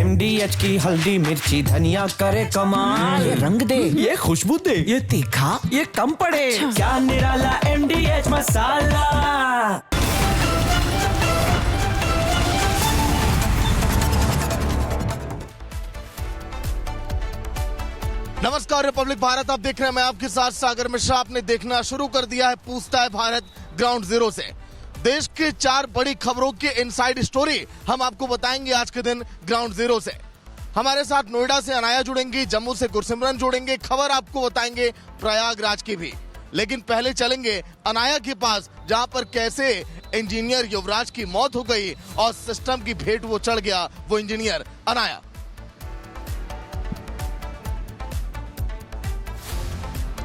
MDH की हल्दी मिर्ची धनिया करे कमाल। ये रंग दे, ये खुशबू दे, ये तीखा, ये कम पड़े। क्या निराला MDH मसाला। नमस्कार रिपब्लिक भारत, आप देख रहे हैं, मैं आपके साथ सागर मिश्रा। आपने देखना शुरू कर दिया है पूछता है भारत ग्राउंड जीरो से। देश के 4 बड़ी खबरों की इनसाइड स्टोरी हम आपको बताएंगे आज के दिन ग्राउंड जीरो से। हमारे साथ नोएडा से अनाया जुड़ेंगी, जम्मू से गुरसिमरन जुड़ेंगे, खबर आपको बताएंगे प्रयागराज की भी। लेकिन पहले चलेंगे अनाया के पास, जहां पर कैसे इंजीनियर युवराज की मौत हो गई और सिस्टम की भेंट वो चढ़ गया वो इंजीनियर। अनाया,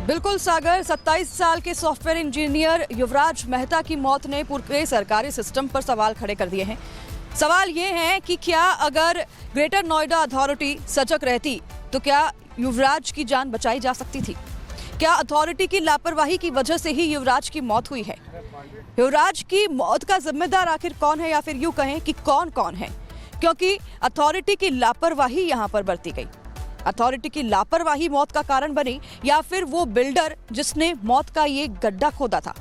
बिल्कुल सागर, 27 साल के सॉफ्टवेयर इंजीनियर युवराज मेहता की मौत ने पूरे सरकारी सिस्टम पर सवाल खड़े कर दिए हैं। सवाल ये है कि क्या अगर ग्रेटर नोएडा अथॉरिटी सजग रहती तो क्या युवराज की जान बचाई जा सकती थी? क्या अथॉरिटी की लापरवाही की वजह से ही युवराज की मौत हुई है? युवराज की मौत का जिम्मेदार आखिर कौन है, या फिर यूं कहें कि कौन कौन है, क्योंकि अथॉरिटी की लापरवाही यहां पर बरती गई। अथॉरिटी की लापरवाही मौत का कारण बनी, या फिर वो बिल्डर जिसने मौत का ये गड्ढा खोदा था?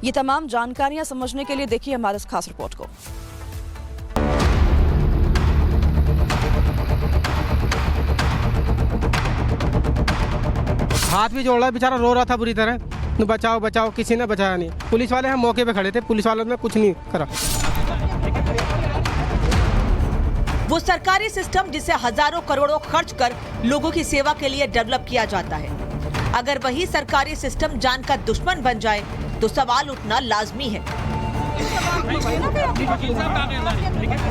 ये तमाम जानकारियां समझने के लिए देखिए हमारे इस खास रिपोर्ट को। हाथ भी जोड़ रहा है, बेचारा रो रहा था बुरी तरह, बचाओ बचाओ, किसी ने बचाया नहीं। पुलिस वाले हम मौके पे खड़े थे, पुलिस वालों ने कुछ नहीं करा। वो सरकारी सिस्टम जिसे हजारों करोड़ों खर्च कर लोगों की सेवा के लिए डेवलप किया जाता है, अगर वही सरकारी सिस्टम जान का दुश्मन बन जाए तो सवाल उठना लाजमी है।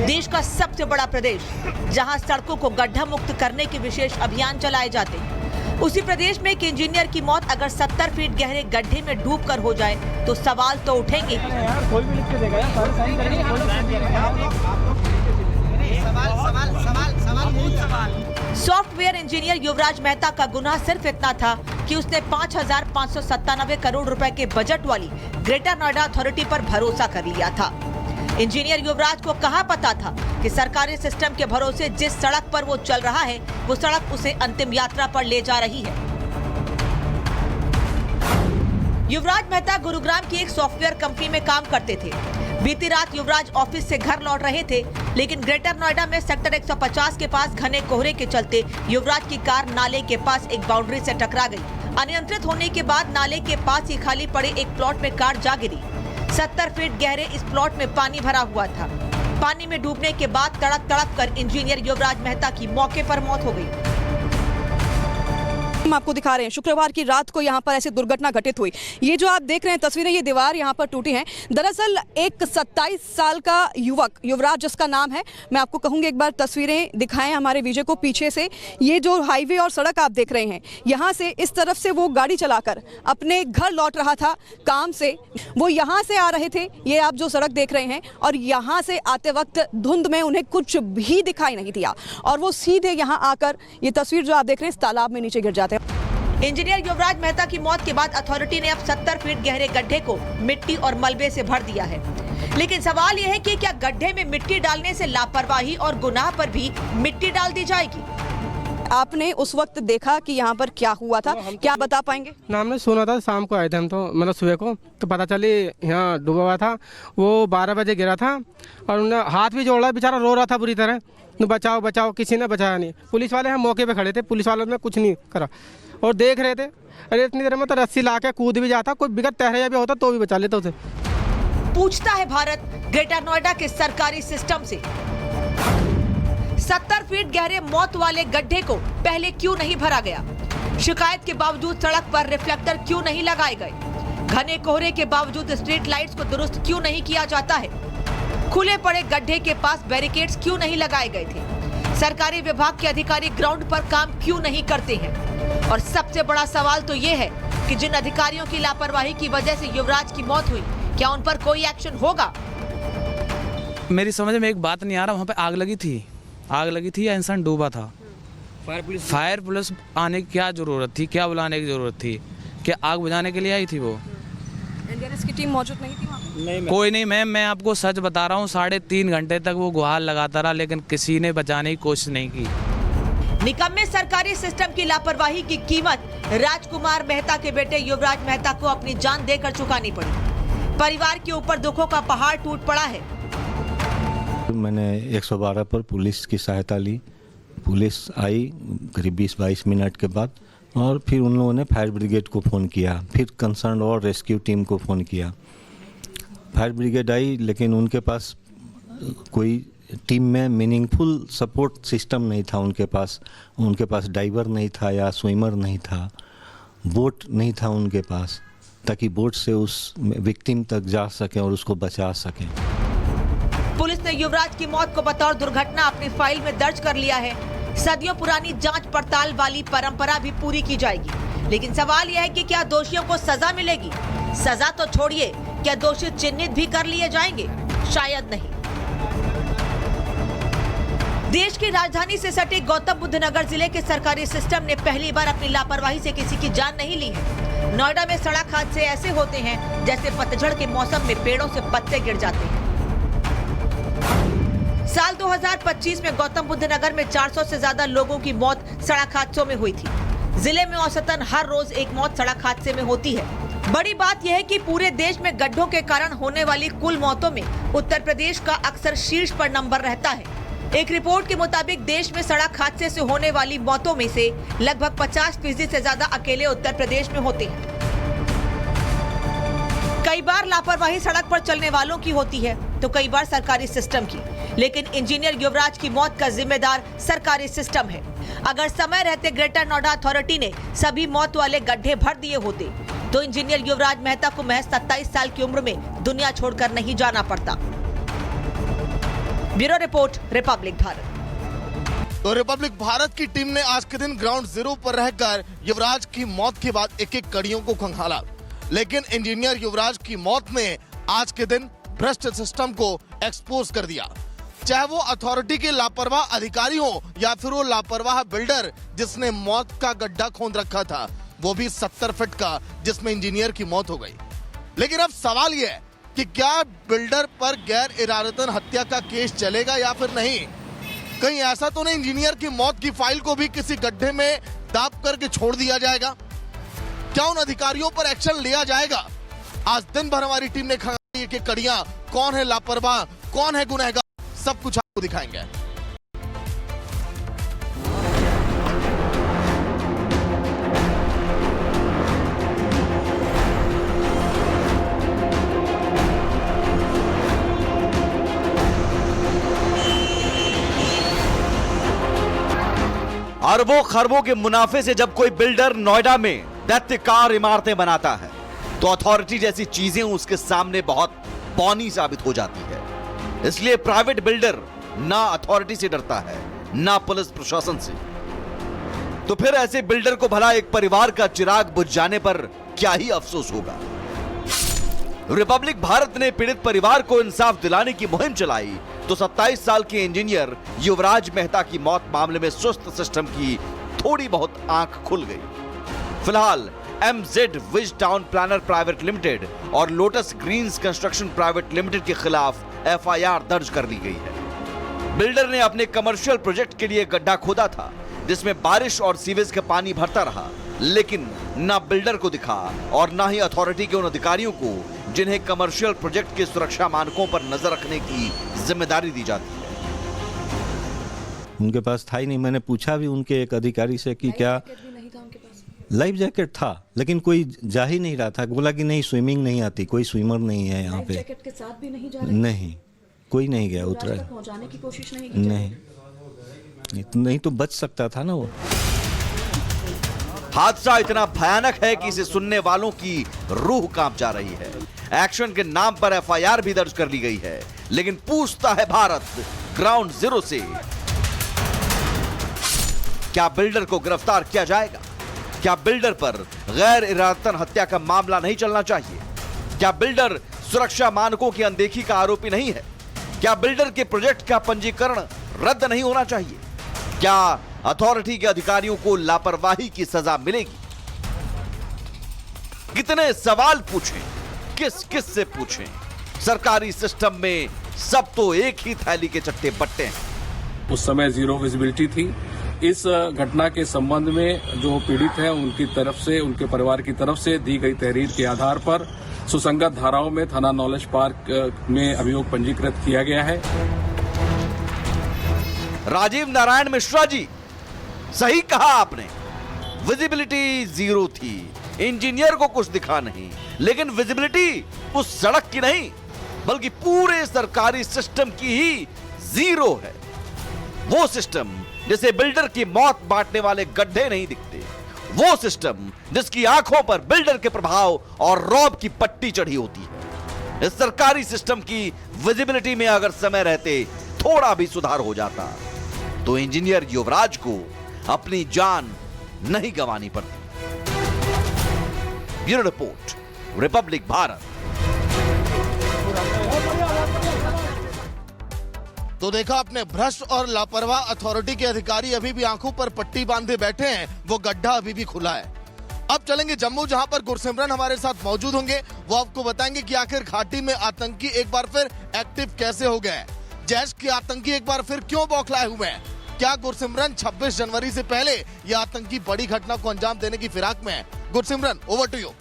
देश का सबसे बड़ा प्रदेश, जहां सड़कों को गड्ढा मुक्त करने के विशेष अभियान चलाए जाते हैं, उसी प्रदेश में एक इंजीनियर की मौत अगर 70 फीट गहरे गड्ढे में डूबकर हो जाए तो सवाल तो उठेंगे। सॉफ्टवेयर इंजीनियर युवराज मेहता का गुनाह सिर्फ इतना था कि उसने 5,597 करोड़ रुपए के बजट वाली ग्रेटर नोएडा अथॉरिटी पर भरोसा कर लिया था। इंजीनियर युवराज को कहां पता था कि सरकारी सिस्टम के भरोसे जिस सड़क पर वो चल रहा है वो सड़क उसे अंतिम यात्रा पर ले जा रही है। युवराज मेहता गुरुग्राम की एक सॉफ्टवेयर कंपनी में काम करते थे। बीती रात युवराज ऑफिस से घर लौट रहे थे, लेकिन ग्रेटर नोएडा में सेक्टर 150 के पास घने कोहरे के चलते युवराज की कार नाले के पास एक बाउंड्री से टकरा गई। अनियंत्रित होने के बाद नाले के पास ही खाली पड़े एक प्लॉट में कार जा गिरी। 70 फीट गहरे इस प्लॉट में पानी भरा हुआ था। पानी में डूबने के बाद तड़प तड़प कर इंजीनियर युवराज मेहता की मौके पर मौत हो गई। हम आपको दिखा रहे हैं शुक्रवार की रात को यहाँ पर ऐसी दुर्घटना घटित हुई। ये जो आप देख रहे हैं तस्वीरें, ये दीवार यहाँ पर टूटी हैं। दरअसल एक 27 साल का युवक युवराज जिसका नाम है, मैं आपको कहूँगी एक बार तस्वीरें दिखाएं हमारे विजय को पीछे से। ये जो हाईवे और सड़क आप देख रहे हैं, यहाँ से इस तरफ से वो गाड़ी चलाकर अपने घर लौट रहा था काम से। वो यहाँ से आ रहे थे, ये आप जो सड़क देख रहे हैं, और यहाँ से आते वक्त धुंध में उन्हें कुछ भी दिखाई नहीं दिया और वो सीधे यहाँ आकर, ये तस्वीर जो आप देख रहे हैं, इस तालाब में नीचे गिर जाते हैं। इंजीनियर युवराज मेहता की मौत के बाद अथॉरिटी ने अब 70 फीट गहरे गड्ढे को मिट्टी और मलबे से भर दिया है। लेकिन सवाल यह है कि क्या गड्ढे में मिट्टी डालने से लापरवाही और गुनाह पर भी मिट्टी डाल दी जाएगी? आपने उस वक्त देखा कि यहाँ पर क्या हुआ था, क्या बता पाएंगे? ना हमने सुना था, शाम को आए थे हम, तो मतलब सुबह को तो पता चली यहाँ डूबा हुआ था। वो 12 बजे गिरा था और उन्हें हाथ भी जोड़ रहा है, बेचारा रो रहा था बुरी तरह, बचाओ बचाओ, किसी ने बचाया नहीं। पुलिस वाले हम मौके पे खड़े थे, पुलिस वालों ने कुछ नहीं करा और देख रहे थे। अरे इतनी देर में तो रस्सी ला के कूद भी जाता, कोई बिगड़ तहरिया भी होता तो भी बचा लेता उसे। पूछता है भारत ग्रेटर नोएडा के सरकारी सिस्टम से, 70 फीट गहरे मौत वाले गड्ढे को पहले क्यों नहीं भरा गया? शिकायत के बावजूद सड़क पर रिफ्लेक्टर क्यों नहीं लगाए गए? घने कोहरे के बावजूद स्ट्रीट लाइट्स को दुरुस्त क्यों नहीं किया जाता है? खुले पड़े गड्ढे के पास बैरिकेड्स क्यों नहीं लगाए गए थे? सरकारी विभाग के अधिकारी ग्राउंड पर काम क्यों नहीं करते हैं? और सबसे बड़ा सवाल तो ये है कि जिन अधिकारियों की लापरवाही की वजह से युवराज की मौत हुई, क्या उन पर कोई एक्शन होगा? मेरी समझ में एक बात नहीं आ रहा, वहाँ पे आग लगी थी या इंसान डूबा था? फायर पुलिस आने की क्या जरूरत थी, क्या बुलाने की जरूरत थी? क्या आग बुझाने के लिए आई थी वो? एनडीआरएफ की टीम मौजूद नहीं थी वहाँ पे? कोई नहीं मैम, मैं आपको सच बता रहा हूँ, 3.5 घंटे तक वो गुहार लगाता रहा, लेकिन किसी ने बचाने की कोशिश नहीं की। निकम्मे सरकारी सिस्टम की लापरवाही की कीमत राजकुमार मेहता के बेटे युवराज मेहता को अपनी जान देकर चुकानी पड़ी। परिवार के ऊपर दुखों का पहाड़ टूट पड़ा है। मैंने 112 पर पुलिस की सहायता ली। पुलिस आई करीब 20-22 मिनट के बाद, और फिर उन लोगों ने फायर ब्रिगेड को फ़ोन किया, फिर कंसर्न और रेस्क्यू टीम को फ़ोन किया। फायर ब्रिगेड आई, लेकिन उनके पास कोई टीम में मीनिंगफुल सपोर्ट सिस्टम नहीं था। उनके पास डाइवर नहीं था या स्विमर नहीं था, बोट नहीं था उनके पास, ताकि बोट से उस विक्टिम तक जा सकें और उसको बचा सकें। पुलिस ने युवराज की मौत को बतौर दुर्घटना अपनी फाइल में दर्ज कर लिया है। सदियों पुरानी जांच पड़ताल वाली परंपरा भी पूरी की जाएगी, लेकिन सवाल यह है कि क्या दोषियों को सजा मिलेगी? सजा तो छोड़िए, क्या दोषी चिन्हित भी कर लिए जाएंगे? शायद नहीं। देश की राजधानी से सटे गौतम बुद्ध नगर जिले के सरकारी सिस्टम ने पहली बार अपनी लापरवाही से किसी की जान नहीं ली है। नोएडा में सड़क हादसे ऐसे होते हैं जैसे पतझड़ के मौसम में पेड़ों से पत्ते गिर जाते हैं। साल 2025 में गौतम बुद्ध नगर में 400 से ज्यादा लोगों की मौत सड़क हादसों में हुई थी। जिले में औसतन हर रोज एक मौत सड़क हादसे में होती है। बड़ी बात यह है कि पूरे देश में गड्ढों के कारण होने वाली कुल मौतों में उत्तर प्रदेश का अक्सर शीर्ष पर नंबर रहता है। एक रिपोर्ट के मुताबिक देश में सड़क हादसे से होने वाली मौतों में से लगभग 50% से ज्यादा अकेले उत्तर प्रदेश में होते हैं। कई बार लापरवाही सड़क पर चलने वालों की होती है तो कई बार सरकारी सिस्टम की, लेकिन इंजीनियर युवराज की मौत का जिम्मेदार सरकारी सिस्टम है। अगर समय रहते ग्रेटर नोएडा अथॉरिटी ने सभी मौत वाले गड्ढे भर दिए होते तो इंजीनियर युवराज मेहता को महज 27 साल की उम्र में दुनिया छोड़कर नहीं जाना पड़ता। Bureau report, Republic Bharat. तो रिपब्लिक भारत की टीम ने आज के दिन ग्राउंड जीरो पर रहकर युवराज की मौत के बाद एक-एक कड़ियों को खंगाला, लेकिन इंजीनियर युवराज की मौत ने आज के दिन भ्रष्ट सिस्टम को एक्सपोज कर दिया। चाहे वो अथॉरिटी के लापरवाह अधिकारी हो या फिर वो लापरवाह बिल्डर जिसने मौत का गड्ढा खोद रखा था, वो भी 70 फीट का, जिसमें इंजीनियर की मौत हो गई। लेकिन अब सवाल यह है कि क्या बिल्डर पर गैर इरादतन हत्या का केस चलेगा या फिर नहीं? कहीं ऐसा तो नहीं इंजीनियर की मौत की फाइल को भी किसी गड्ढे में दाब करके छोड़ दिया जाएगा? क्या उन अधिकारियों पर एक्शन लिया जाएगा? आज दिन भर हमारी टीम ने खंगाली कि कड़ियां, कौन है लापरवाह, कौन है गुनहगार, सब कुछ आपको दिखाएंगे। अरबों खरबों के मुनाफे से जब कोई बिल्डर नोएडा में दैत्यकार इमारतें बनाता है तो अथॉरिटी जैसी चीजें उसके सामने बहुत पौनी साबित हो जाती है। इसलिए प्राइवेट बिल्डर ना अथॉरिटी से डरता है ना पुलिस प्रशासन से। तो फिर ऐसे बिल्डर को भला एक परिवार का चिराग बुझ जाने पर क्या ही अफसोस होगा। रिपब्लिक भारत ने पीड़ित परिवार को इंसाफ दिलाने की मुहिम चलाई तो 27 साल के इंजीनियर युवराज मेहता की मौत मामले में सुस्त सिस्टम की थोड़ी बहुत आंख खुल गई। फिलहाल MZ Wiz town planner private limited और Lotus Greens construction private limited के खिलाफ FIR दर्ज कर ली गई है। बिल्डर ने अपने कमर्शियल प्रोजेक्ट के लिए गड्ढा खोदा था जिसमें बारिश और सीवेज का पानी भरता रहा, लेकिन ना बिल्डर को दिखा और ना ही अथॉरिटी के उन अधिकारियों को जिन्हें कमर्शियल प्रोजेक्ट के सुरक्षा मानकों पर नजर रखने की जिम्मेदारी दी जाती है। उनके पास था ही नहीं। मैंने पूछा भी उनके एक अधिकारी से कि क्या लाइफ जैकेट था, लेकिन कोई जा ही नहीं रहा था। बोला कि नहीं, स्विमिंग नहीं आती, कोई स्विमर नहीं है यहाँ पे। जैकेट के साथ भी नहीं जा रहे? नहीं, कोई नहीं गया, उतरा पहुंचाने की कोशिश नहीं की? नहीं तो बच सकता था ना वो। हादसा इतना भयानक है कि इसे सुनने वालों की रूह कांप जा रही है। एक्शन के नाम पर FIR भी दर्ज कर ली गई है, लेकिन पूछता है भारत ग्राउंड जीरो से, क्या बिल्डर को गिरफ्तार किया जाएगा? क्या बिल्डर पर गैर इरादतन हत्या का मामला नहीं चलना चाहिए? क्या बिल्डर सुरक्षा मानकों की अनदेखी का आरोपी नहीं है? क्या बिल्डर के प्रोजेक्ट का पंजीकरण रद्द नहीं होना चाहिए? क्या अथॉरिटी के अधिकारियों को लापरवाही की सजा मिलेगी? कितने सवाल पूछें, किस किस से पूछें? सरकारी सिस्टम में सब तो एक ही थैली के चट्टे बट्टे हैं। उस समय जीरो विजिबिलिटी थी। इस घटना के संबंध में जो पीड़ित हैं उनकी तरफ से, उनके परिवार की तरफ से दी गई तहरीर के आधार पर सुसंगत धाराओं में थाना नॉलेज पार्क में अभियोग पंजीकृत किया गया है। राजीव नारायण मिश्रा जी, सही कहा आपने, विजिबिलिटी जीरो थी, इंजीनियर को कुछ दिखा नहीं, लेकिन विजिबिलिटी उस सड़क की नहीं बल्कि पूरे सरकारी सिस्टम की ही जीरो है। वो सिस्टम जिसे बिल्डर की मौत बांटने वाले गड्ढे नहीं दिखते, वो सिस्टम जिसकी आंखों पर बिल्डर के प्रभाव और रौब की पट्टी चढ़ी होती है। इस सरकारी सिस्टम की विजिबिलिटी में अगर समय रहते थोड़ा भी सुधार हो जाता तो इंजीनियर युवराज को अपनी जान नहीं गंवानी पड़ती। Bureau report, Republic Bharat. तो देखा आपने, भ्रष्ट और लापरवाह अथॉरिटी के अधिकारी अभी भी आंखों पर पट्टी बांधे बैठे हैं, वो गड्ढा अभी भी खुला है। अब चलेंगे जम्मू, जहां पर गुरसिमरन हमारे साथ मौजूद होंगे। वो आपको बताएंगे कि आखिर घाटी में आतंकी एक बार फिर एक्टिव कैसे हो गए, जैश के आतंकी एक बार फिर क्यों बौखलाए हुए हैं, क्या गुरसिमरन 26 जनवरी से पहले यह आतंकी बड़ी घटना को अंजाम देने की फिराक में है। Gursimran, over to you.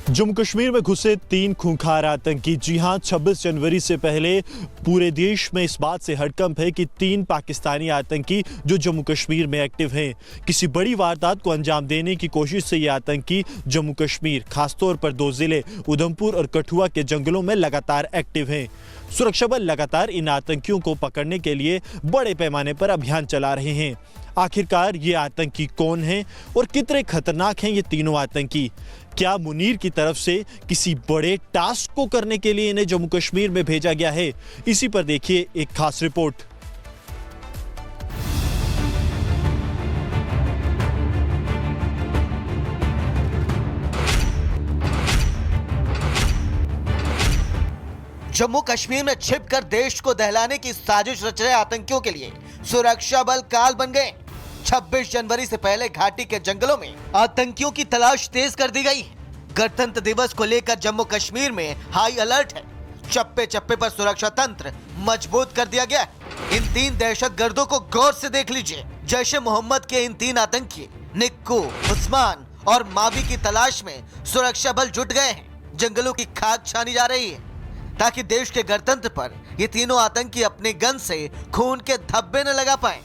Jammu Kashmir में घुसे 3 खूंखार आतंकी। जी हां, 26 जनवरी से पहले पूरे देश में इस बात से हड़कंप है कि 3 पाकिस्तानी आतंकी जो जम्मू कश्मीर में एक्टिव हैं, किसी बड़ी वारदात को अंजाम देने की कोशिश से ये आतंकी जम्मू कश्मीर, खासतौर पर 2 जिले उधमपुर और कठुआ के जंगलों में लगातार एक्टिव हैं। सुरक्षा बल लगातार इन आतंकियों को पकड़ने के लिए बड़े पैमाने पर अभियान चला रहे हैं। आखिरकार ये आतंकी कौन हैं और कितने खतरनाक हैं ये तीनों आतंकी? क्या मुनीर की तरफ से किसी बड़े टास्क को करने के लिए इन्हें जम्मू कश्मीर में भेजा गया है? इसी पर देखिए एक खास रिपोर्ट। जम्मू कश्मीर में छिपकर देश को दहलाने की साजिश रच रहे आतंकियों के लिए सुरक्षा बल काल बन गए। 26 जनवरी से पहले घाटी के जंगलों में आतंकियों की तलाश तेज कर दी गई। गणतंत्र दिवस को लेकर जम्मू कश्मीर में हाई अलर्ट है। चप्पे चप्पे पर सुरक्षा तंत्र मजबूत कर दिया गया है। इन 3 दहशतगर्दों को गौर से देख लीजिए। जैश ए मोहम्मद के इन 3 आतंकी निक्कू, उस्मान और मावी की तलाश में सुरक्षा बल जुट गए हैं। जंगलों की खाक छानी जा रही है ताकि देश के गणतंत्र पर ये तीनों आतंकी अपने गन से खून के धब्बे न लगा पाए।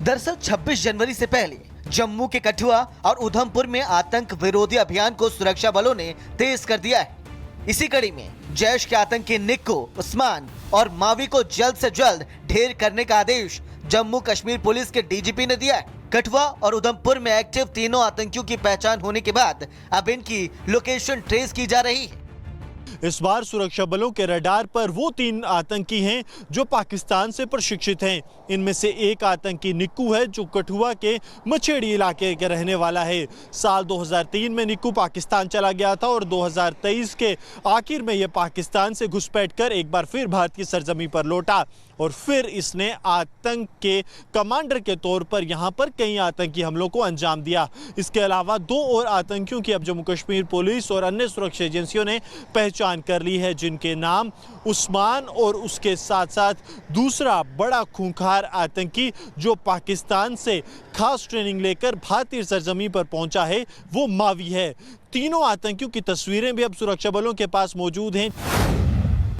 दरअसल 26 जनवरी से पहले जम्मू के कठुआ और उधमपुर में आतंक विरोधी अभियान को सुरक्षा बलों ने तेज कर दिया है। इसी कड़ी में जैश के आतंकी निक्कू, उस्मान और मावी को जल्द से जल्द ढेर करने का आदेश जम्मू कश्मीर पुलिस के डीजीपी ने दिया है। कठुआ और उधमपुर में एक्टिव तीनों आतंकियों की पहचान होने के बाद अब इनकी लोकेशन ट्रेस की जा रही है। इस बार सुरक्षा बलों के रडार पर वो 3 आतंकी हैं जो पाकिस्तान से प्रशिक्षित हैं। इनमें से एक आतंकी निक्कू है जो कठुआ के मछेड़ी इलाके के रहने वाला है। साल 2003 में निक्कू पाकिस्तान चला गया था और 2023 के आखिर में यह पाकिस्तान से घुसपैठ कर एक बार फिर भारत की सरजमी पर लौटा और फिर इसने आतंक के कमांडर के तौर पर यहाँ पर कई आतंकी हमलों को अंजाम दिया। इसके अलावा 2 और आतंकियों की अब जम्मू कश्मीर पुलिस और अन्य सुरक्षा एजेंसियों ने पहचान कर ली है, जिनके नाम उस्मान और उसके साथ साथ दूसरा बड़ा खूंखार आतंकी जो पाकिस्तान से खास ट्रेनिंग लेकर भारतीय सरजमी पर पहुंचा है, वो मावी है। तीनों आतंकियों की तस्वीरें भी अब सुरक्षा बलों के पास मौजूद हैं।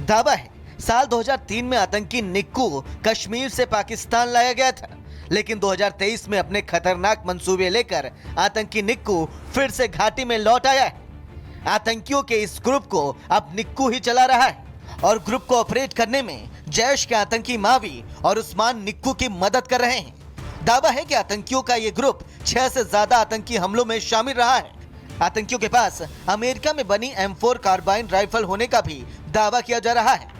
दावा है साल 2003 में आतंकी निक्कू कश्मीर से पाकिस्तान लाया गया था, लेकिन 2023 में अपने खतरनाक मंसूबे लेकर आतंकी निक्कू फिर से घाटी में लौट आया है। आतंकियों के इस ग्रुप को अब निक्कू ही चला रहा है और ग्रुप को ऑपरेट करने में जैश के आतंकी मावी और उस्मान निक्कू की मदद कर रहे हैं। दावा है कि आतंकियों का ये ग्रुप 6 से ज्यादा आतंकी हमलों में शामिल रहा है। आतंकियों के पास अमेरिका में बनी M4 कार्बाइन राइफल होने का भी दावा किया जा रहा है।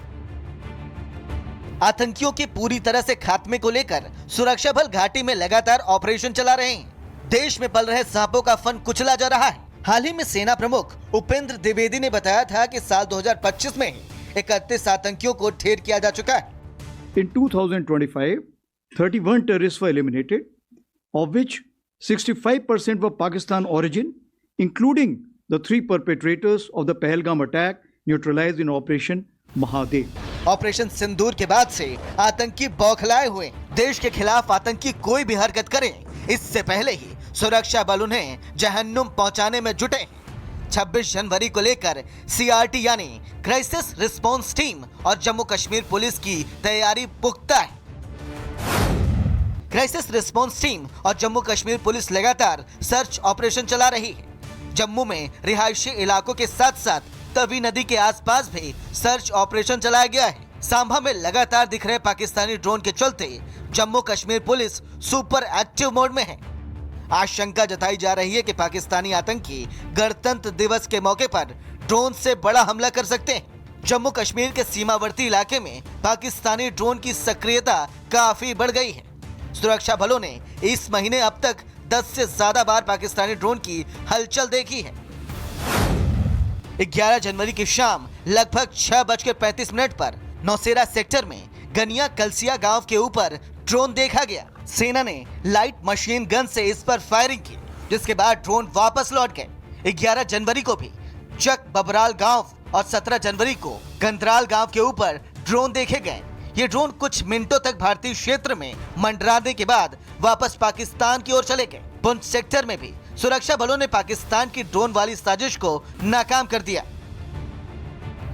आतंकियों के पूरी तरह से खात्मे को लेकर सुरक्षा बल घाटी में लगातार ऑपरेशन चला रहे हैं। देश में पल रहे सांपों का फन कुचला जा रहा है। हाल ही में सेना प्रमुख उपेंद्र द्विवेदी ने बताया था कि साल 2025 में 31 आतंकियों को ढेर किया जा चुका है। In 2025, 31 terrorists were eliminated, of which 65% were Pakistan origin, including the 3 perpetrators of the Pahalgam attack neutralized in Operation Mahadev. Operation Sindoor के बाद से आतंकी बौखलाए हुए। देश के खिलाफ आतंकी कोई भी हरकत करें, इससे पहले ही सुरक्षा बल उन्हें जहन्नुम पहुंचाने में जुटे। 26 जनवरी को लेकर सीआरटी यानी क्राइसिस रिस्पांस टीम और जम्मू कश्मीर पुलिस की तैयारी पुख्ता है। क्राइसिस रिस्पांस टीम और जम्मू कश्मीर पुलिस लगातार सर्च ऑपरेशन चला रही है। जम्मू में रिहायशी इलाकों के साथ साथ तवी नदी के आसपास भी सर्च ऑपरेशन चलाया गया है। सांभा में लगातार दिख रहे पाकिस्तानी ड्रोन के चलते Jammu Kashmir police super active mode में है। आशंका जताई जा रही है कि पाकिस्तानी आतंकी गणतंत्र दिवस के मौके पर ड्रोन से बड़ा हमला कर सकते हैं। जम्मू कश्मीर के सीमावर्ती इलाके में पाकिस्तानी ड्रोन की सक्रियता काफी बढ़ गई है। सुरक्षा बलों ने इस महीने अब तक 10 से ज्यादा बार पाकिस्तानी ड्रोन की हलचल देखी है। 11 जनवरी की शाम लगभग 6:35 पर नौसेरा सेक्टर में गनिया कलसिया गांव के ऊपर ड्रोन देखा गया। सेना ने लाइट मशीन गन से इस पर फायरिंग की, जिसके बाद ड्रोन वापस लौट गए। 11 जनवरी को भी चक बबराल गांव और 17 जनवरी को गंदराल गांव के ऊपर ड्रोन देखे गए। ये ड्रोन कुछ मिनटों तक भारतीय क्षेत्र में मंडराने के बाद वापस पाकिस्तान की ओर चले गए। पुंछ सेक्टर में भी सुरक्षा बलों ने पाकिस्तान की ड्रोन वाली साजिश को नाकाम कर दिया।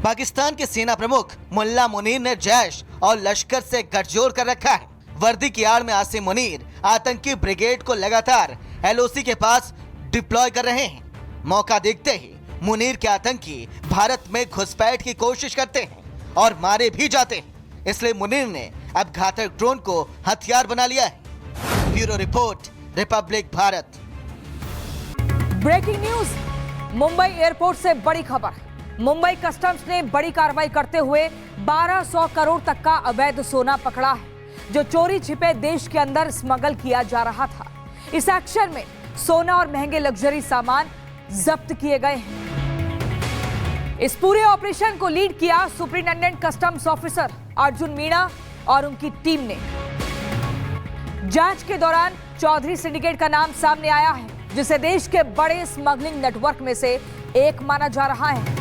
पाकिस्तान के सेना प्रमुख मुल्ला मुनीर ने जैश और लश्कर से गठजोड़ कर रखा है। वर्दी की आड़ में आसिम मुनीर आतंकी ब्रिगेड को लगातार एलओसी के पास डिप्लॉय कर रहे हैं। मौका देखते ही मुनीर के आतंकी भारत में घुसपैठ की कोशिश करते हैं और मारे भी जाते हैं। इसलिए मुनीर ने अब घातक ड्रोन को हथियार बना लिया है। Bureau report, Republic Bharat. Breaking news, Mumbai airport से बड़ी खबर। मुंबई कस्टम्स ने बड़ी कार्रवाई करते हुए 1200 करोड़ तक का अवैध सोना पकड़ा है, जो चोरी छिपे देश के अंदर स्मगल किया जा रहा था। इस एक्शन में सोना और महंगे लग्जरी सामान जब्त किए गए हैं। इस पूरे ऑपरेशन को लीड किया superintendent customs officer Arjun Meena और उनकी टीम ने। जांच के दौरान चौधरी सिंडिकेट का नाम सामने आया है, जिसे देश के बड़े स्मगलिंग नेटवर्क में से एक माना जा रहा है।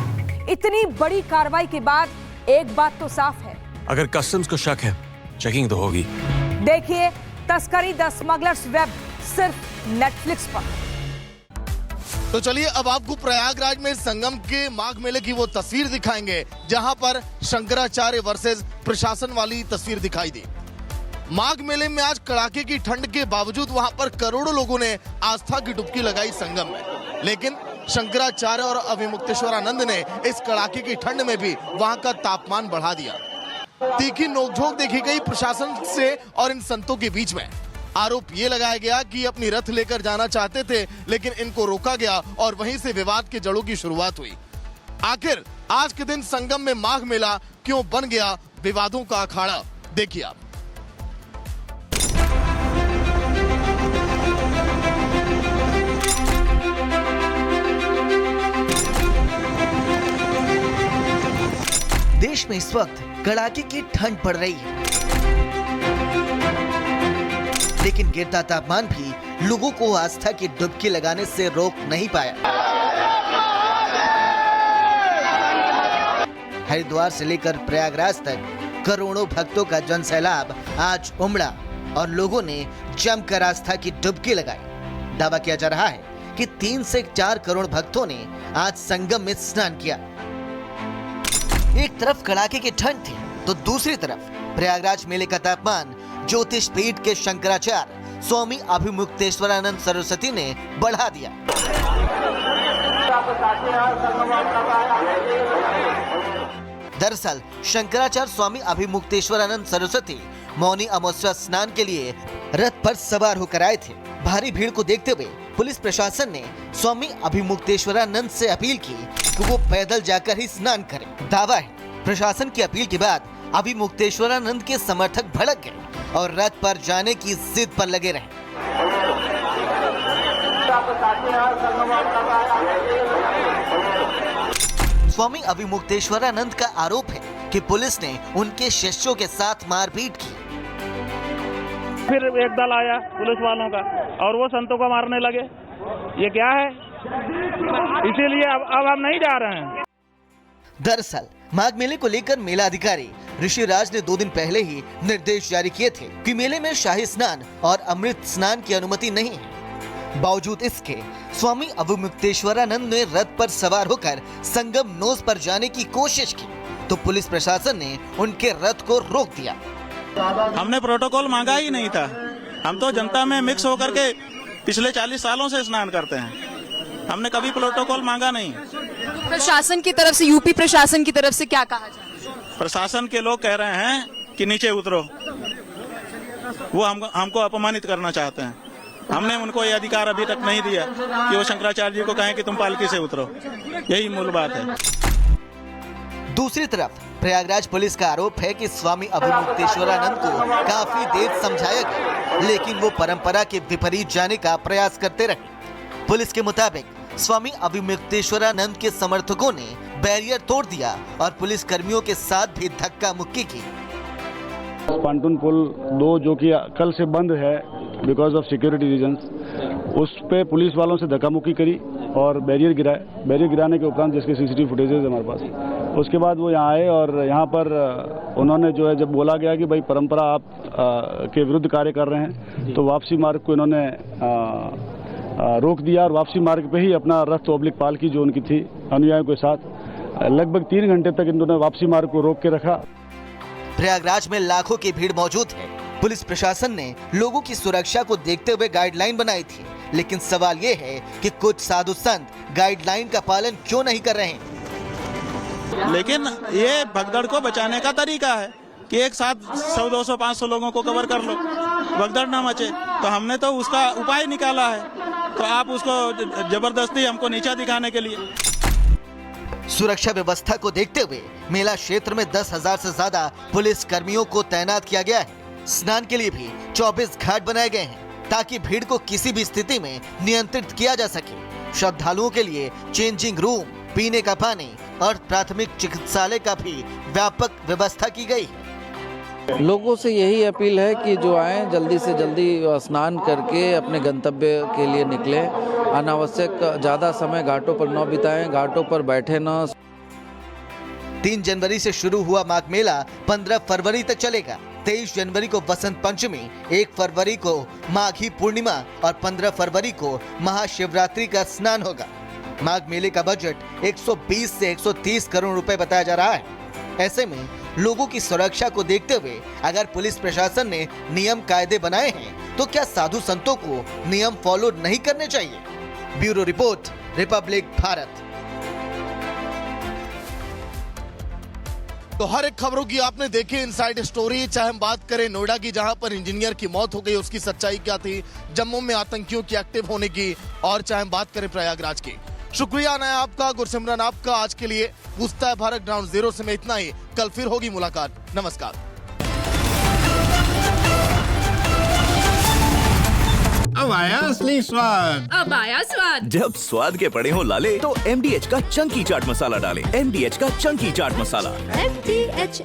इतनी बड़ी कार्रवाई के बाद एक बात तो साफ है, अगर कस्टम्स को शक है, चेकिंग तो होगी। देखिए तस्करी द स्मगलर्स वेब सिर्फ नेटफ्लिक्स पर। तो चलिए अब आपको प्रयागराज में संगम के माघ मेले की वो तस्वीर दिखाएंगे, जहां पर शंकराचार्य वर्सेस प्रशासन वाली तस्वीर दिखाई दी। माघ मेले में आज कड़ाके की ठंड के बावजूद वहां पर करोड़ों लोगों ने आस्था की डुबकी लगाई संगम में, लेकिन शंकराचार्य और अभिमुक्तेश्वरानंद ने इस कड़ाके की ठंड में भी वहां का तापमान बढ़ा दिया। तीखी नोकझोंक देखी गई प्रशासन से और इन संतों के बीच में। आरोप ये लगाया गया कि अपनी रथ लेकर जाना चाहते थे, लेकिन इनको रोका गया और वहीं से विवाद के जड़ों की शुरुआत हुई। आखिर आज के दिन संगम में माघ मेला क्यों बन गया विवादों का अखाड़ा, देखिए आप। देश में इस वक्त कड़ाके की ठंड पड़ रही है, लेकिन गिरता तापमान भी लोगों को आस्था की डुबकी लगाने से रोक नहीं पाया। हरिद्वार से लेकर प्रयागराज तक करोड़ों भक्तों का जनसैलाब आज उमड़ा और लोगों ने जमकर आस्था की डुबकी लगाई। दावा किया जा रहा है कि 3 से 4 करोड़ भक्तों ने आज संगम में स्नान किया। एक तरफ कड़ाके की ठंड थी, तो दूसरी तरफ प्रयागराज मेले का तापमान ज्योतिष पीठ के शंकराचार्य स्वामी अभिमुक्तेश्वरानंद सरस्वती ने बढ़ा दिया। दरअसल शंकराचार्य स्वामी अभिमुक्तेश्वरानंद सरस्वती मौनी अमावस्या स्नान के लिए रथ पर सवार होकर आए थे। भारी भीड़ को देखते हुए पुलिस प्रशासन ने स्वामी अभिमुक्तेश्वरानंद से अपील की कि वो पैदल जाकर ही स्नान करें। दावा है प्रशासन की अपील के बाद अभिमुक्तेश्वरानंद के समर्थक भड़क गए और रथ पर जाने की जिद पर लगे रहे। स्वामी अभिमुक्तेश्वरानंद का आरोप है कि पुलिस ने उनके शिष्यों के साथ मारपीट की। फिर एक दल आया पुलिस वालों का और वो संतों को मारने लगे। ये क्या है? इसीलिए अब हम नहीं जा रहे हैं। दरअसल माघ मेले को लेकर मेला अधिकारी ऋषिराज ने 2 दिन पहले ही निर्देश जारी किए थे कि मेले में शाही स्नान और अमृत स्नान की अनुमति नहीं है। बावजूद इसके स्वामी अवमुक्तेश्वरानंद ने रथ पर सवार होकर संगम नोस पर जाने की कोशिश की तो पुलिस प्रशासन ने उनके रथ को रोक दिया। हमने प्रोटोकॉल मांगा ही नहीं था। हम तो जनता में मिक्स होकर के पिछले 40 सालों से स्नान करते हैं। हमने कभी प्रोटोकॉल मांगा नहीं। प्रशासन की तरफ से, यूपी प्रशासन की तरफ से क्या कहा जाए? प्रशासन के लोग कह रहे हैं कि नीचे उतरो। वो हमको अपमानित करना चाहते हैं। हमने उनको ये अधिकार अभी तक नहीं दिया कि वो शंकराचार्य जी को कहें कि तुम पालकी से उतरो। यही मूल बात है। दूसरी तरफ प्रयागराज पुलिस का आरोप है कि स्वामी अवमुक्तेश्वरानंद को काफी देर समझाया गया, लेकिन वो परंपरा के विपरीत जाने का प्रयास करते रहे। पुलिस के मुताबिक स्वामी अवमुक्तेश्वरानंद के समर्थकों ने बैरियर तोड़ दिया और पुलिस कर्मियों के साथ भी धक्का मुक्की की। पांटून पुल 2 जो कि कल से बंद है बिकॉज ऑफ सिक्योरिटी रीजंस, उस पे पुलिस वालों से धक्का मुक्की करी और बैरियर गिराए। बैरियर गिराने के उपरांत जिसके सीसीटीवी फुटेजेस है हमारे पास, उसके बाद वो यहाँ आए और यहाँ पर उन्होंने जो है जब बोला गया कि भाई परंपरा आप के विरुद्ध कार्य कर रहे हैं तो वापसी मार्ग को इन्होंने रोक दिया और वापसी मार्ग पे ही अपना रथ ओब्लिक पालकी जो उनकी थी अनुयायियों के साथ लगभग 3 घंटे तक इन्होंने वापसी मार्ग को रोक के रखा। प्रयागराज में लाखों की भीड़ मौजूद है। पुलिस प्रशासन ने लोगों की सुरक्षा को देखते हुए गाइडलाइन बनाई थी, लेकिन सवाल ये है कि कुछ साधु संत गाइडलाइन का पालन क्यों नहीं कर रहे हैं। लेकिन ये भगदड़ को बचाने का तरीका है कि एक साथ 100, 200, 500 लोगों को कवर कर लो, भगदड़ ना मचे। तो हमने तो उसका उपाय निकाला है, तो आप उसको जबरदस्ती हमको नीचा दिखाने के लिए। सुरक्षा व्यवस्था को देखते हुए मेला क्षेत्र में 10,000 से ज्यादा पुलिस कर्मियों को तैनात किया गया है। स्नान के लिए भी 24 घाट बनाए गए हैं ताकि भीड़ को किसी भी स्थिति में नियंत्रित किया जा सके। श्रद्धालुओं के लिए चेंजिंग रूम, पीने का पानी और प्राथमिक चिकित्सालय का भी व्यापक व्यवस्था की गई है। लोगों से यही अपील है कि जो आए जल्दी से जल्दी स्नान करके अपने गंतव्य के लिए निकले। अनावश्यक ज्यादा समय घाटों पर न बिताएं, घाटों पर बैठे न। 3 जनवरी से शुरू हुआ माघ मेला 15 फरवरी तक चलेगा। 23 जनवरी को बसंत पंचमी, 1 फरवरी को माघी पूर्णिमा और 15 फरवरी को महाशिवरात्रि का स्नान होगा। माघ मेले का बजट 120 से 130 करोड़ रुपए बताया जा रहा है। ऐसे में लोगों की सुरक्षा को देखते हुए अगर पुलिस प्रशासन ने नियम कायदे बनाए हैं तो क्या साधु संतों को नियम फॉलो नहीं करने चाहिए? Bureau report, Republic Bharat. तो हर एक खबरों की आपने देखी इनसाइड स्टोरी। चाहे हम बात करें नोएडा की जहां पर इंजीनियर की मौत हो गई, उसकी सच्चाई क्या थी, जम्मू में आतंकियों की एक्टिव होने की, और चाहे हम बात करें प्रयागराज की। शुक्रिया नया आपका, गुरसिमरन आपका। आज के लिए पूछता है भारत ग्राउंड जीरो से मैं इतना ही। कल फिर होगी मुलाकात। नमस्कार। अब आया असली स्वाद। अब आया स्वाद। जब स्वाद के पड़े हो लाले तो MDH का चंकी चाट मसाला डालें। MDH का चंकी चाट मसाला। MDH